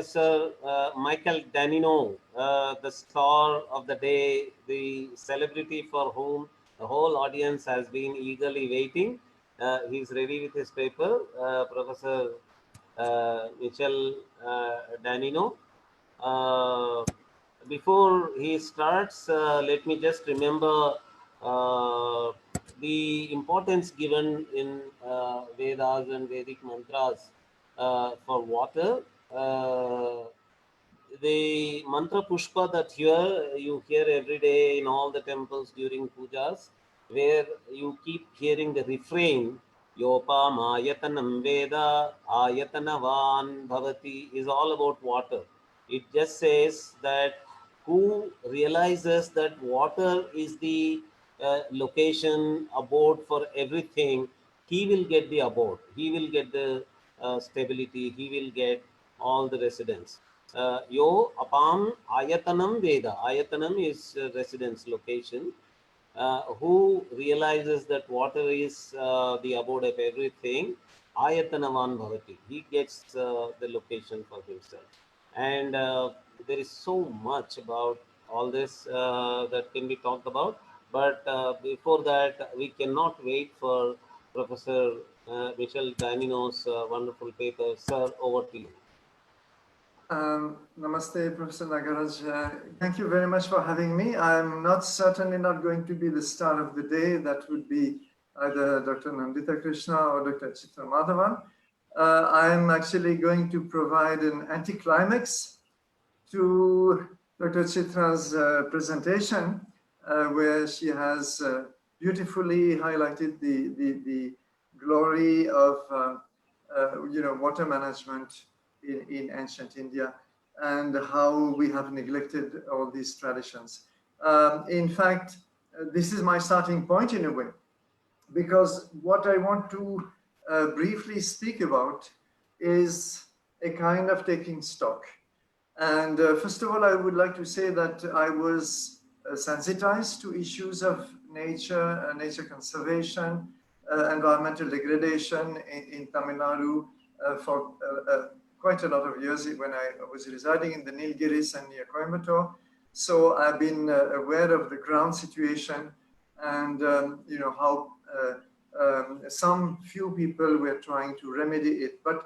Professor Michel Danino, the star of the day, the celebrity for whom the whole audience has been eagerly waiting. He's ready with his paper, Professor Michel Danino. Uh, Before he starts, let me just remember uh, the importance given in Vedas and Vedic mantras for water. Uh, the mantra Pushpa that you hear every day in all the temples during pujas, where you keep hearing the refrain, Yopam Ayatanam Veda Ayatanavan Bhavati, is all about water. It just says that who realizes that water is the location, abode for everything, he will get the abode, he will get the stability, he will get all the residence. Yo apam ayatanam Veda. Ayatanam is residence, location. Who realizes that water is the abode of everything, ayatanavan bhavati. He gets the location for himself. And there is so much about all this that can be talked about. But before that, we cannot wait for Professor Michel Danino's wonderful paper. Sir, over to you. Namaste, Professor Nagaraj. Thank you very much for having me. I'm certainly not going to be the star of the day. That would be either Dr. Nandita Krishna or Dr. Chitra Madhavan. I'm actually going to provide an anticlimax to Dr. Chitra's presentation, where she has beautifully highlighted the glory of water management in ancient India and how we have neglected all these traditions. In fact, this is my starting point in a way, because what I want to briefly speak about is a kind of taking stock. And first of all, I would like to say that I was sensitized to issues of nature, nature conservation, environmental degradation in Tamil Nadu for quite a lot of years when I was residing in the Nilgiris and near Coimbatore. So I've been aware of the ground situation and how some few people were trying to remedy it. But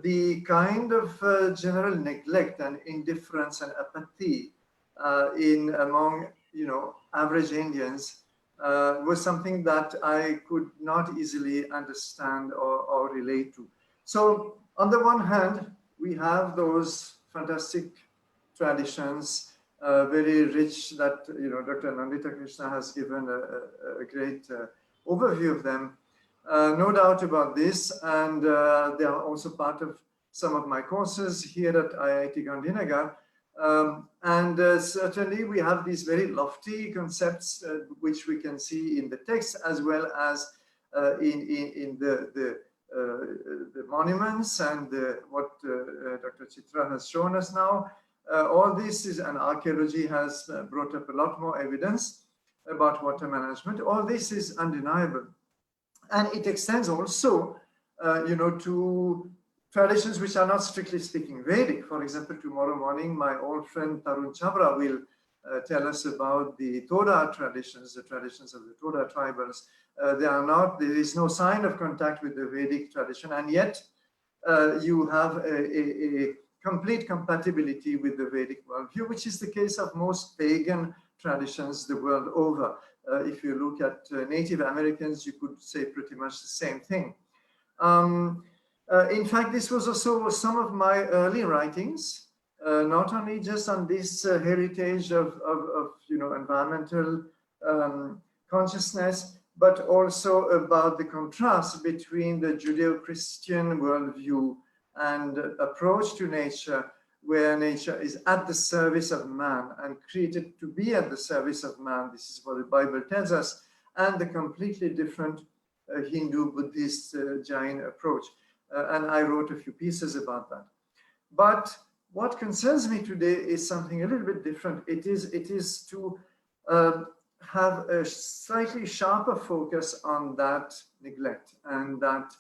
the kind of general neglect and indifference and apathy among average Indians was something that I could not easily understand or relate to. So on the one hand, we have those fantastic traditions, very rich, that Dr. Nandita Krishna has given a great overview of them. No doubt about this, and they are also part of some of my courses here at IIT Gandhinagar. And certainly we have these very lofty concepts which we can see in the text as well as in the monuments and what Dr. Chitra has shown us now. All this is, and archaeology has brought up a lot more evidence about water management. All this is undeniable. And it extends also, to traditions which are not strictly speaking Vedic. For example, tomorrow morning, my old friend Tarun Chabra will tell us about the Toda traditions, the traditions of the Toda tribals. There is no sign of contact with the Vedic tradition, and yet you have a complete compatibility with the Vedic worldview, which is the case of most pagan traditions the world over. If you look at Native Americans, you could say pretty much the same thing. In fact, this was also some of my early writings, not only just on this heritage of environmental consciousness, but also about the contrast between the Judeo-Christian worldview and approach to nature, where nature is at the service of man and created to be at the service of man. This is what the Bible tells us, and the completely different Hindu, Buddhist, Jain approach. And I wrote a few pieces about that. But what concerns me today is something a little bit different. It is to have a slightly sharper focus on that neglect and that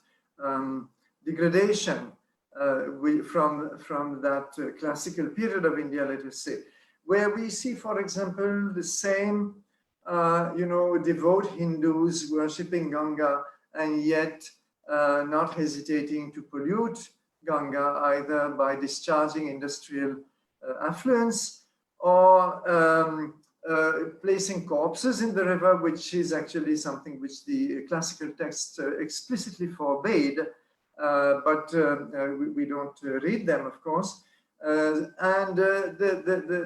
degradation from that classical period of India, let us say, where we see, for example, the same, devout Hindus worshipping Ganga and yet not hesitating to pollute Ganga either by discharging industrial affluents or placing corpses in the river, which is actually something which the classical text explicitly forbade, but we don't read them, of course. The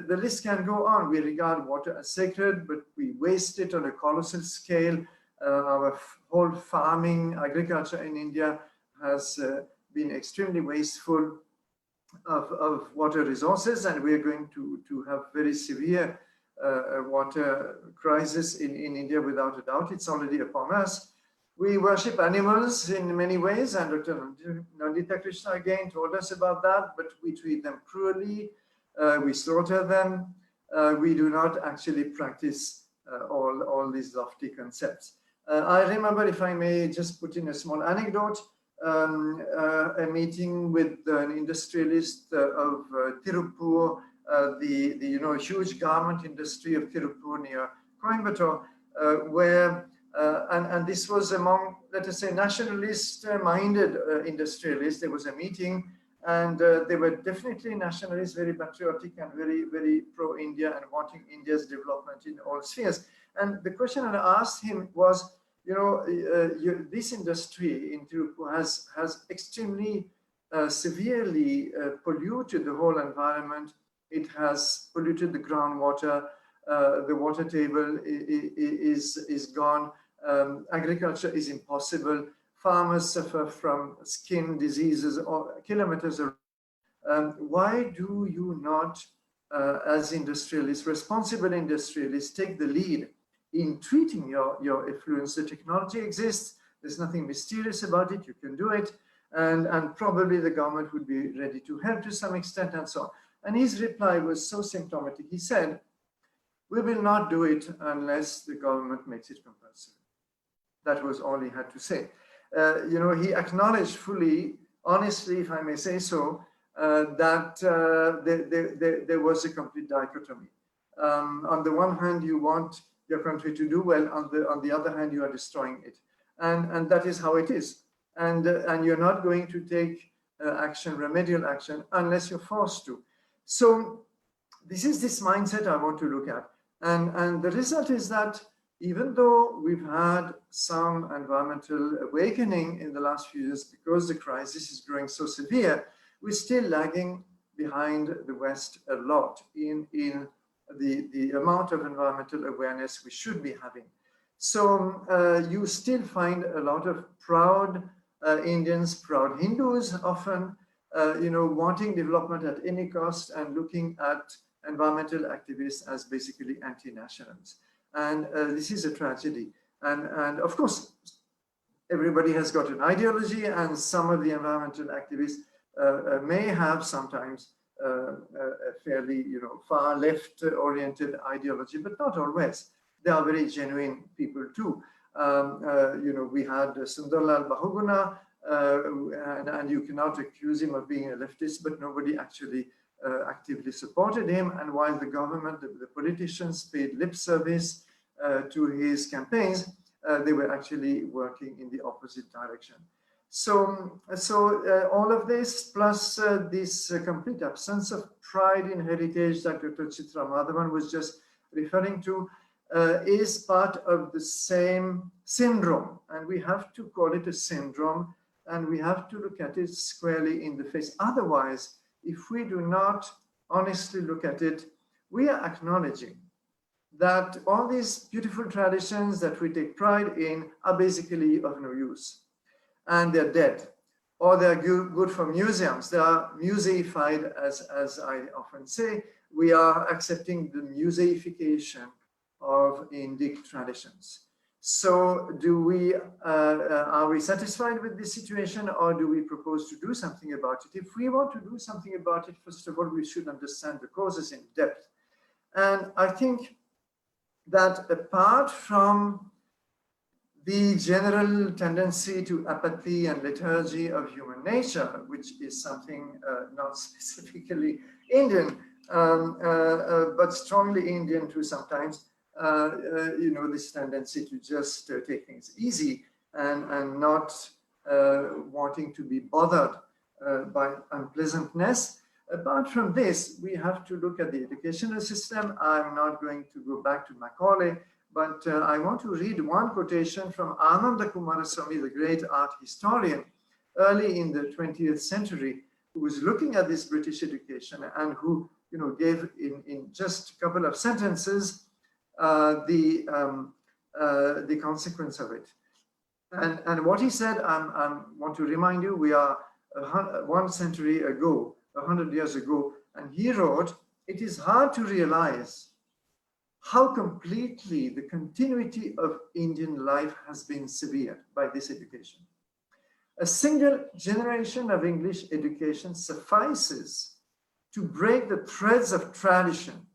list can go on. We regard water as sacred, but we waste it on a colossal scale. Our whole farming, agriculture in India has been extremely wasteful of water resources, and we are going to have very severe water crisis in India without a doubt. It's already upon us. We worship animals in many ways, and Dr. Nandita Krishna again told us about that, but we treat them cruelly, we slaughter them, we do not actually practice all these lofty concepts. I remember, if I may just put in a small anecdote, a meeting with an industrialist of Tirupur, the huge garment industry of Tirupur near Coimbatore, where and this was among, let us say, nationalist-minded industrialists. There was a meeting, and they were definitely nationalists, very patriotic and very, very pro-India and wanting India's development in all spheres. And the question I asked him was, this industry in Tirupur has extremely severely polluted the whole environment. It has polluted the groundwater. The water table is gone. Agriculture is impossible. Farmers suffer from skin diseases or kilometers around. Why do you not, as industrialists, responsible industrialists, take the lead in treating your effluents? The technology exists. There's nothing mysterious about it. You can do it. And probably the government would be ready to help to some extent and so on. And his reply was so symptomatic. He said, "We will not do it unless the government makes it compulsory." That was all he had to say. He acknowledged fully, honestly, if I may say so, that there was a complete dichotomy. On the one hand, you want your country to do well. On the other hand, you are destroying it. And that is how it is. And you're not going to take action, remedial action, unless you're forced to. So this is this mindset I want to look at. And the result is that even though we've had some environmental awakening in the last few years because the crisis is growing so severe, we're still lagging behind the West a lot in the amount of environmental awareness we should be having. So you still find a lot of proud Indians, proud Hindus often, wanting development at any cost and looking at environmental activists as basically anti-nationals. And this is a tragedy. And of course, everybody has got an ideology, and some of the environmental activists may have sometimes a fairly, far left-oriented ideology, but not always. They are very genuine people too. We had Sundarlal Bahuguna, and you cannot accuse him of being a leftist, but nobody actually actively supported him. And while the government, the politicians paid lip service to his campaigns, they were actually working in the opposite direction. So all of this, plus this complete absence of pride in heritage that Dr. Chitra Madhavan was just referring to, is part of the same syndrome. And we have to call it a syndrome, and we have to look at it squarely in the face. Otherwise, if we do not honestly look at it, we are acknowledging that all these beautiful traditions that we take pride in are basically of no use, and they're dead, or they're good for museums. They are museified, as I often say. We are accepting the museification of Indic traditions. So are we satisfied with this situation, or do we propose to do something about it? If we want to do something about it, first of all, we should understand the causes in depth. And I think that apart from the general tendency to apathy and lethargy of human nature, which is something not specifically Indian, but strongly Indian too sometimes, this tendency to just take things easy and not wanting to be bothered by unpleasantness. Apart from this, we have to look at the educational system. I'm not going to go back to Macaulay, but I want to read one quotation from Ananda Kumaraswamy, the great art historian, early in the 20th century, who was looking at this British education and who, gave in just a couple of sentences the consequence of it. And what he said, I want to remind you, we are 100 years ago, and he wrote, "It is hard to realize how completely the continuity of Indian life has been severed by this education. A single generation of English education suffices to break the threads of tradition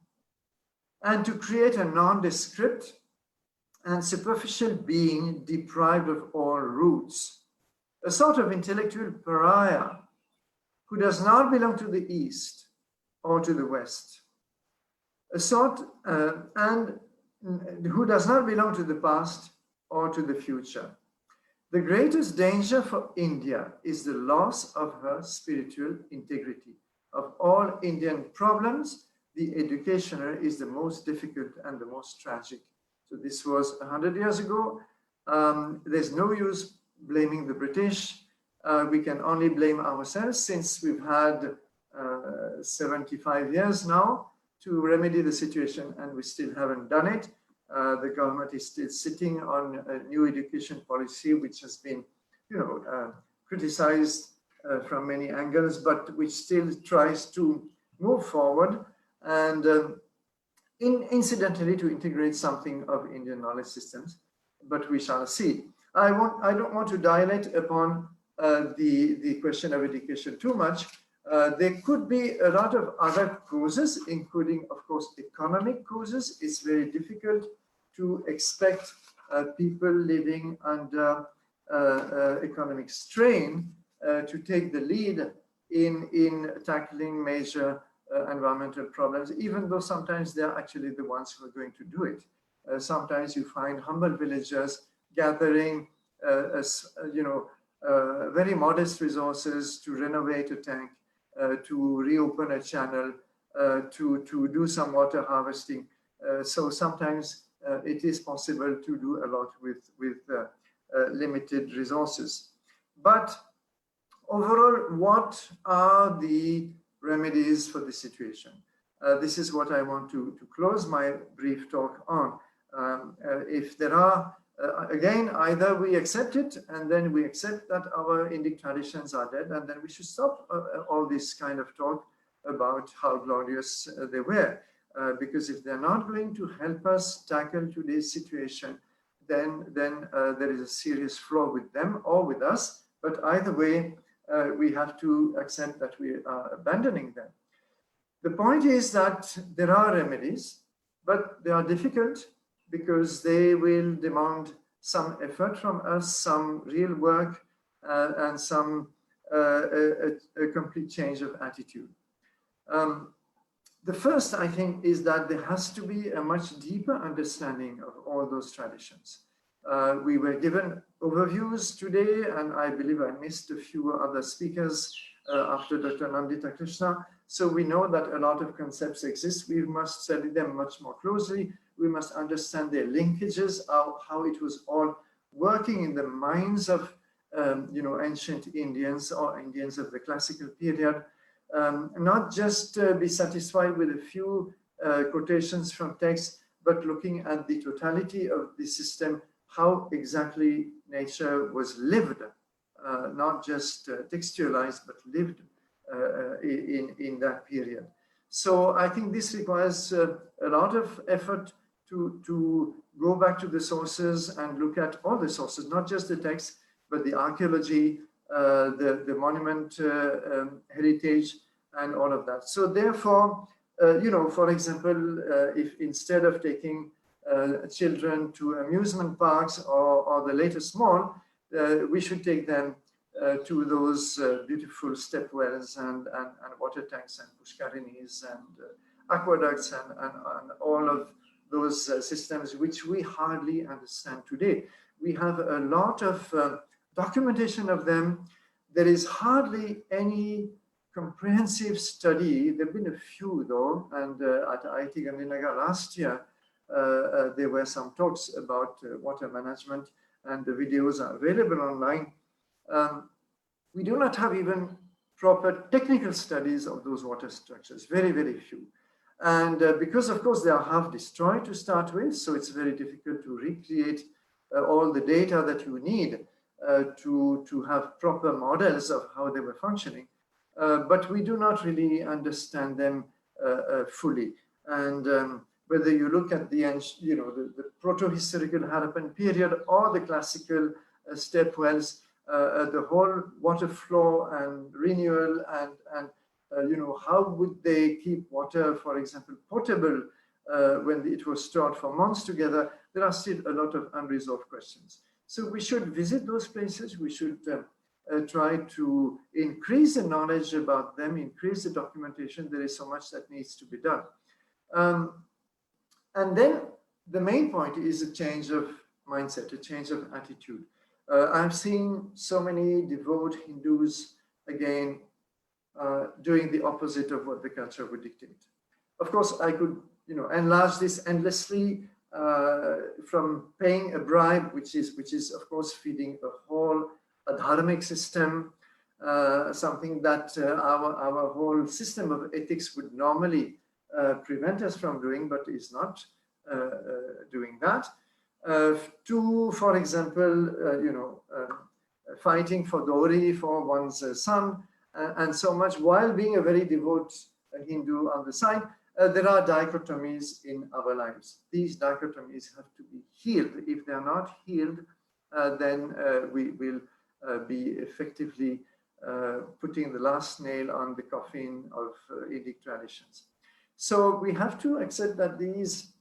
and to create a nondescript and superficial being deprived of all roots, a sort of intellectual pariah who does not belong to the East or to the West, and who does not belong to the past or to the future. The greatest danger for India is the loss of her spiritual integrity. Of all Indian problems, the educational is the most difficult and the most tragic." So this was 100 years ago. There's no use blaming the British. We can only blame ourselves, since we've had 75 years now to remedy the situation, and we still haven't done it. The government is still sitting on a new education policy, which has been, criticized from many angles, but which still tries to move forward and incidentally to integrate something of Indian knowledge systems. But we shall see. I don't want to dilate upon the question of education too much. There could be a lot of other causes, including, of course, economic causes. It's very difficult to expect people living under economic strain to take the lead in tackling major environmental problems, even though sometimes they're actually the ones who are going to do it. Sometimes you find humble villagers gathering, very modest resources to renovate a tank, to reopen a channel, to do some water harvesting. So sometimes it is possible to do a lot with limited resources. But overall, what are the remedies for the situation? This is what I want to close my brief talk on. If there are, again, either we accept it and then we accept that our Indic traditions are dead, and then we should stop all this kind of talk about how glorious they were. Because if they're not going to help us tackle today's situation, then there is a serious flaw with them or with us. But either way, we have to accept that we are abandoning them. The point is that there are remedies, but they are difficult because they will demand some effort from us, some real work, and some a complete change of attitude. The first, I think, is that there has to be a much deeper understanding of all those traditions. We were given overviews today, and I believe I missed a few other speakers after Dr. Nandita Krishna. So we know that a lot of concepts exist. We must study them much more closely. We must understand their linkages, how it was all working in the minds of ancient Indians or Indians of the classical period. Not just be satisfied with a few quotations from texts, but looking at the totality of the system, how exactly nature was lived, not just textualized, but lived in that period. So I think this requires a lot of effort to go back to the sources and look at all the sources, not just the text, but the archaeology, the monument heritage, and all of that. So therefore, for example, if instead of taking children to amusement parks or the latest mall, we should take them to those beautiful step wells and water tanks and pushkarinis and aqueducts and all of those systems which we hardly understand today. We have a lot of documentation of them. There is hardly any comprehensive study. There have been a few though, and at IIT Gandhinagar last year, there were some talks about water management, and the videos are available online. We do not have even proper technical studies of those water structures, very, very few. And because of course they are half destroyed to start with, so it's very difficult to recreate all the data that you need to have proper models of how they were functioning. But we do not really understand them fully. And whether you look at the proto-historical Harappan period or the classical step wells, the whole water flow and renewal and how would they keep water, for example, potable when it was stored for months together? There are still a lot of unresolved questions. So we should visit those places. We should try to increase the knowledge about them, increase the documentation. There is so much that needs to be done. And then the main point is a change of mindset, a change of attitude. I've seen so many devout Hindus, again, doing the opposite of what the culture would dictate. Of course, I could enlarge this endlessly from paying a bribe, which is of course feeding a whole dharmic system, something that our whole system of ethics would normally prevent us from doing, but is not doing that. To, for example, fighting for dowry for one's son, and so much, while being a very devout Hindu on the side, there are dichotomies in our lives. These dichotomies have to be healed. If they are not healed, then we will be effectively putting the last nail on the coffin of Indic traditions. So we have to accept that these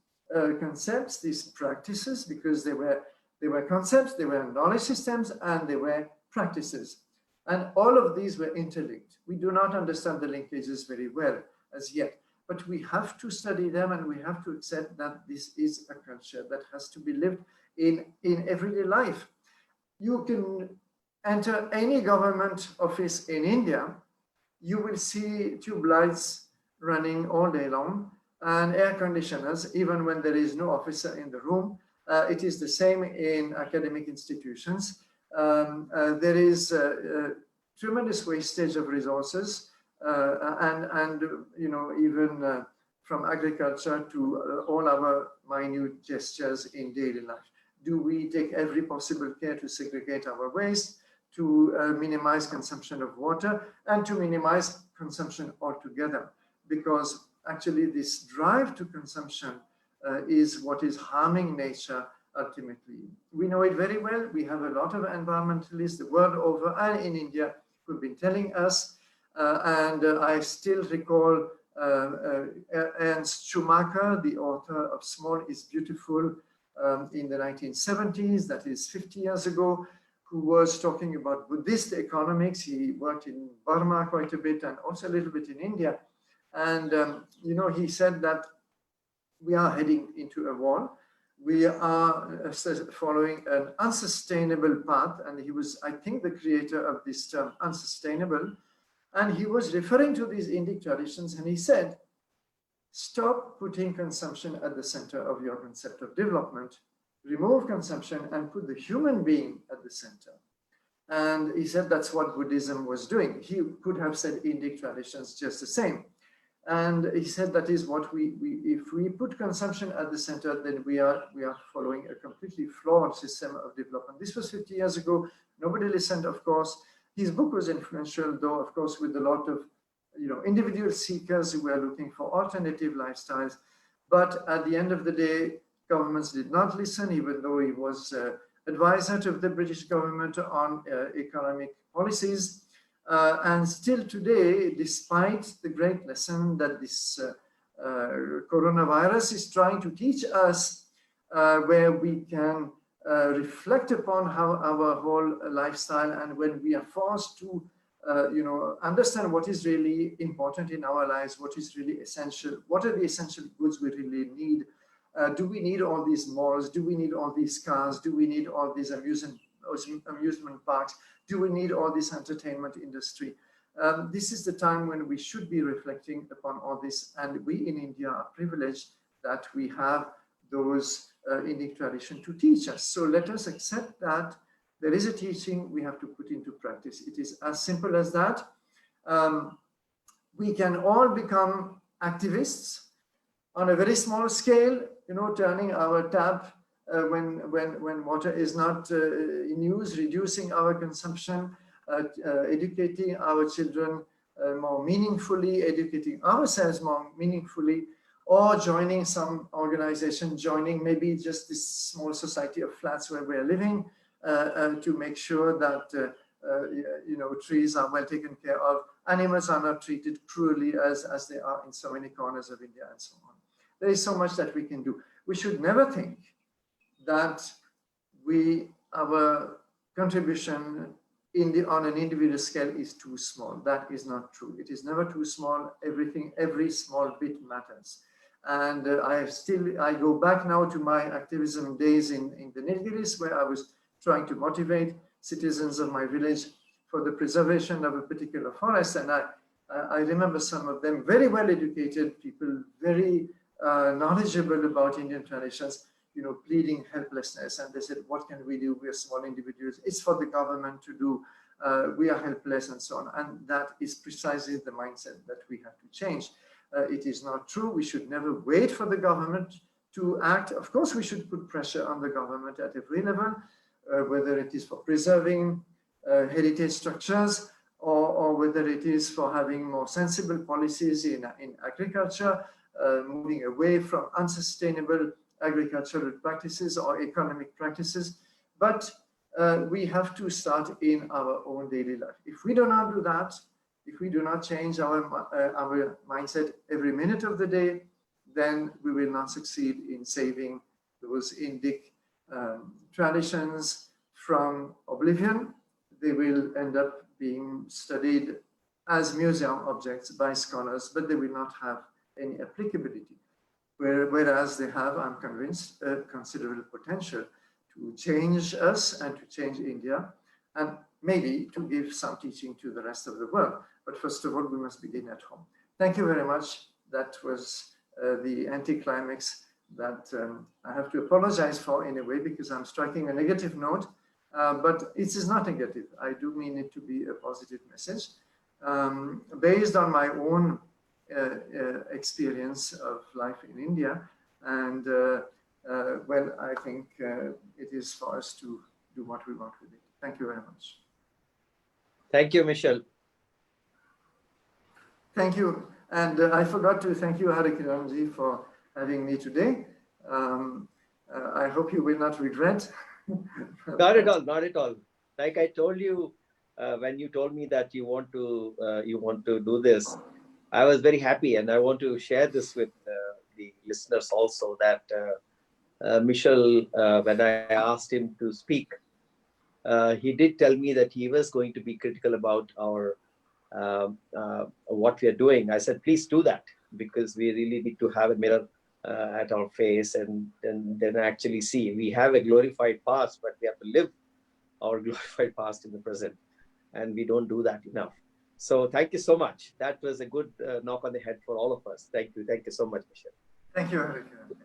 concepts, these practices, because they were concepts, they were knowledge systems, and they were practices. And all of these were interlinked. We do not understand the linkages very well as yet, but we have to study them, and we have to accept that this is a culture that has to be lived in everyday life. You can enter any government office in India, you will see tube lights running all day long and air conditioners, even when there is no officer in the room. It is the same in academic institutions. There is tremendous wastage of resources, and even from agriculture to all our minute gestures in daily life. Do we take every possible care to segregate our waste, to minimize consumption of water, and to minimize consumption altogether? Because actually this drive to consumption is what is harming nature ultimately. We know it very well. We have a lot of environmentalists the world over and in India who've been telling us, and I still recall Ernst Schumacher, the author of Small is Beautiful, in the 1970s, that is 50 years ago, who was talking about Buddhist economics. He worked in Burma quite a bit and also a little bit in India. And, he said that we are heading into a wall. We are following an unsustainable path. And he was, I think, the creator of this term, unsustainable. And he was referring to these Indic traditions. And he said, stop putting consumption at the center of your concept of development. Remove consumption and put the human being at the center. And he said that's what Buddhism was doing. He could have said Indic traditions just the same. And he said that is what if we put consumption at the center, then we are following a completely flawed system of development. This was 50 years ago. Nobody listened, of course. His book was influential, though, of course, with a lot of individual seekers who were looking for alternative lifestyles. But at the end of the day, governments did not listen, even though he was advisor to the British government on economic policies. And still today, despite the great lesson that this coronavirus is trying to teach us, where we can reflect upon how our whole lifestyle, and when we are forced to understand what is really important in our lives, what is really essential, what are the essential goods we really need. Do we need all these malls? Do we need all these cars? Do we need all these amusement parks? Do we need all this entertainment industry? This is the time when we should be reflecting upon all this. And we in India are privileged that we have those Indic tradition to teach us. So let us accept that there is a teaching we have to put into practice. It is as simple as that. We can all become activists on a very small scale, turning our tap when water is not in use, reducing our consumption, educating our children more meaningfully, educating ourselves more meaningfully, or joining some organization, joining maybe just this small society of flats where we're living, to make sure that trees are well taken care of, animals are not treated cruelly as they are in so many corners of India, and so on. There is so much that we can do. We should never think that our contribution on an individual scale is too small. That is not true. It is never too small. Every small bit matters. And I go back now to my activism days in the Nilgiris, where I was trying to motivate citizens of my village for the preservation of a particular forest. And I remember some of them, very well educated people, very knowledgeable about Indian traditions, pleading helplessness. And they said, what can we do? We are small individuals. It's for the government to do. We are helpless, and so on. And that is precisely the mindset that we have to change. It is not true. We should never wait for the government to act. Of course, we should put pressure on the government at every level, whether it is for preserving heritage structures, or whether it is for having more sensible policies in agriculture, moving away from unsustainable agricultural practices or economic practices. But we have to start in our own daily life. If we do not do that, if we do not change our mindset every minute of the day, then we will not succeed in saving those Indic traditions from oblivion. They will end up being studied as museum objects by scholars, but they will not have any applicability. Whereas they have, I'm convinced, considerable potential to change us and to change India, and maybe to give some teaching to the rest of the world. But first of all, we must begin at home. Thank you very much. That was the anticlimax that I have to apologize for in a way, because I'm striking a negative note, but it is not negative. I do mean it to be a positive message based on my own experience of life in India. And well, I think it is for us to do what we want with it. Thank you very much. Thank you, Michel. Thank you. And I forgot to thank you, Harikiranji, for having me today. I hope you will not regret. Not at all, not at all. Like I told you, when you told me that you want to do this, I was very happy, and I want to share this with the listeners also, that Michel, when I asked him to speak, he did tell me that he was going to be critical about our what we are doing. I said, please do that, because we really need to have a mirror at our face and then actually see. We have a glorified past, but we have to live our glorified past in the present, and we don't do that enough. So thank you so much. That was a good knock on the head for all of us. Thank you so much, Michel. Thank you, Harikiranji.